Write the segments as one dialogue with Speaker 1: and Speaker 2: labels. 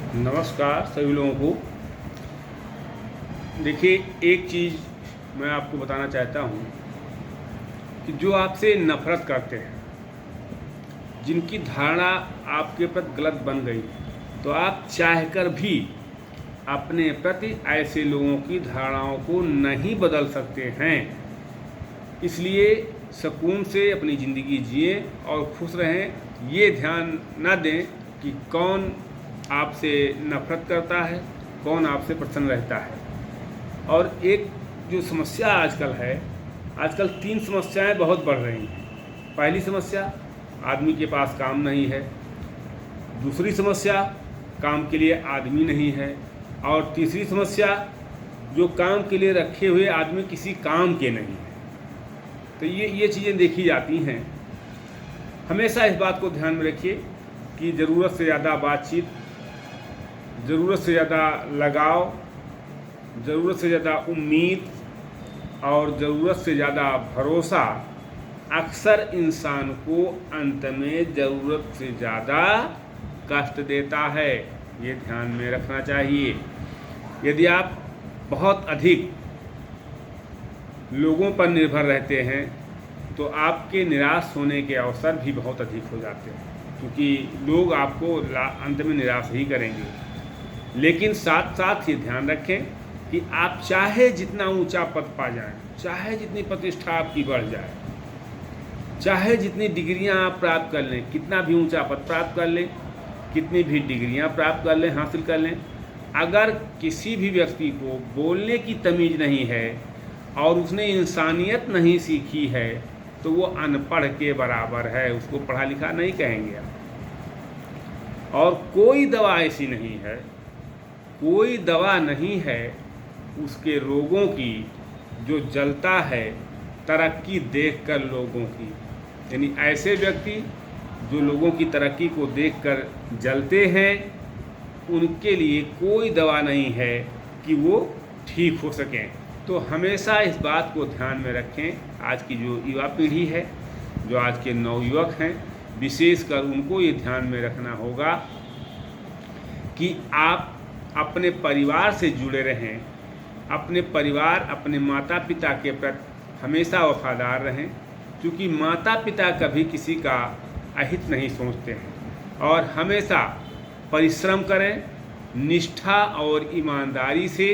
Speaker 1: नमस्कार सभी लोगों को। देखिए, एक चीज़ मैं आपको बताना चाहता हूँ कि जो आपसे नफ़रत करते हैं, जिनकी धारणा आपके प्रति गलत बन गई, तो आप चाहकर भी अपने प्रति ऐसे लोगों की धारणाओं को नहीं बदल सकते हैं। इसलिए सुकून से अपनी ज़िंदगी जिए और खुश रहें। ये ध्यान न दें कि कौन आपसे नफ़रत करता है, कौन आपसे प्रसन्न रहता है। और एक जो समस्या आजकल है, आजकल 3 समस्याएं बहुत बढ़ रही हैं। पहली समस्या, आदमी के पास काम नहीं है। दूसरी समस्या, काम के लिए आदमी नहीं है। और तीसरी समस्या, जो काम के लिए रखे हुए आदमी किसी काम के नहीं है। तो ये चीज़ें देखी जाती हैं। हमेशा इस बात को ध्यान में रखिए कि ज़रूरत से ज़्यादा बातचीत, ज़रूरत से ज़्यादा लगाव, ज़रूरत से ज़्यादा उम्मीद और ज़रूरत से ज़्यादा भरोसा अक्सर इंसान को अंत में ज़रूरत से ज़्यादा कष्ट देता है। ये ध्यान में रखना चाहिए। यदि आप बहुत अधिक लोगों पर निर्भर रहते हैं तो आपके निराश होने के अवसर भी बहुत अधिक हो जाते हैं, क्योंकि लोग आपको अंत में निराश ही करेंगे। लेकिन साथ साथ ये ध्यान रखें कि आप चाहे जितना ऊंचा पद पा जाएं, चाहे जितनी प्रतिष्ठा आपकी बढ़ जाए, चाहे जितनी डिग्रियां आप प्राप्त कर लें, कितना भी ऊंचा पद प्राप्त कर लें, कितनी भी डिग्रियां प्राप्त कर लें, हासिल कर लें, अगर किसी भी व्यक्ति को बोलने की तमीज़ नहीं है और उसने इंसानियत नहीं सीखी है तो वो अनपढ़ के बराबर है। उसको पढ़ा लिखा नहीं कहेंगे आप। और कोई दवा ऐसी नहीं है, कोई दवा नहीं है उसके रोगों की जो जलता है तरक्की देखकर लोगों की। यानी ऐसे व्यक्ति जो लोगों की तरक्की को देखकर जलते हैं, उनके लिए कोई दवा नहीं है कि वो ठीक हो सकें। तो हमेशा इस बात को ध्यान में रखें। आज की जो युवा पीढ़ी है, जो आज के नवयुवक हैं, विशेषकर उनको ये ध्यान में रखना होगा कि आप अपने परिवार से जुड़े रहें। अपने परिवार, अपने माता पिता के प्रति हमेशा वफादार रहें, क्योंकि माता पिता कभी किसी का अहित नहीं सोचते हैं। और हमेशा परिश्रम करें, निष्ठा और ईमानदारी से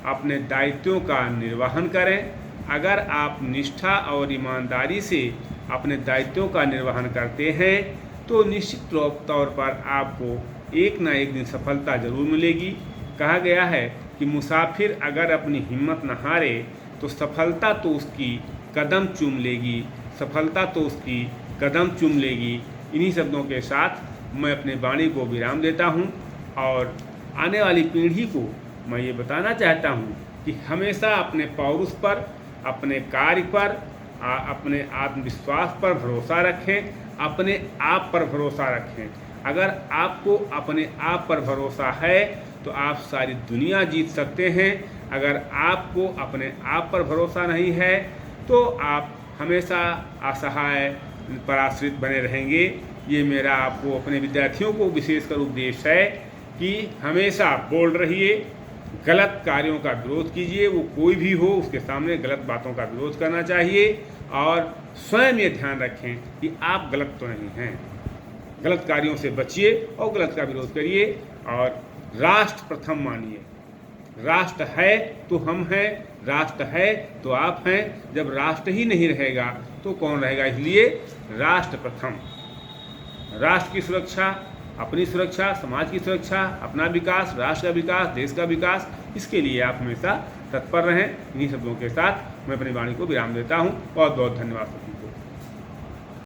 Speaker 1: अपने दायित्वों का निर्वहन करें। अगर आप निष्ठा और ईमानदारी से अपने दायित्वों का निर्वहन करते हैं तो निश्चित तौर पर आपको एक ना एक दिन सफलता जरूर मिलेगी। कहा गया है कि मुसाफिर अगर अपनी हिम्मत न हारे तो सफलता तो उसकी कदम चूम लेगी, सफलता तो उसकी कदम चूम लेगी। इन्हीं शब्दों के साथ मैं अपने वाणी को विराम देता हूँ और आने वाली पीढ़ी को मैं ये बताना चाहता हूँ कि हमेशा अपने पौरुष पर, अपने कार्य पर, अपने आत्मविश्वास पर भरोसा रखें, अपने आप पर भरोसा रखें। अगर आपको अपने आप पर भरोसा है तो आप सारी दुनिया जीत सकते हैं। अगर आपको अपने आप पर भरोसा नहीं है तो आप हमेशा असहाय, पराश्रित बने रहेंगे। ये मेरा आपको, अपने विद्यार्थियों को विशेषकर उपदेश है कि हमेशा बोल्ड रहिए, गलत कार्यों का विरोध कीजिए। वो कोई भी हो, उसके सामने गलत बातों का विरोध करना चाहिए। और स्वयं ये ध्यान रखें कि आप गलत तो नहीं हैं। गलत कार्यों से बचिए और गलत का विरोध करिए। और राष्ट्र प्रथम मानिए। राष्ट्र है तो हम हैं, राष्ट्र है तो आप हैं। जब राष्ट्र ही नहीं रहेगा तो कौन रहेगा? इसलिए राष्ट्र प्रथम। राष्ट्र की सुरक्षा, अपनी सुरक्षा, समाज की सुरक्षा, अपना विकास, राष्ट्र का विकास, देश का विकास, इसके लिए आप हमेशा तत्पर रहें। इन्हीं शब्दों के साथ मैं अपनी वाणी को विराम देता हूँ। बहुत बहुत धन्यवाद।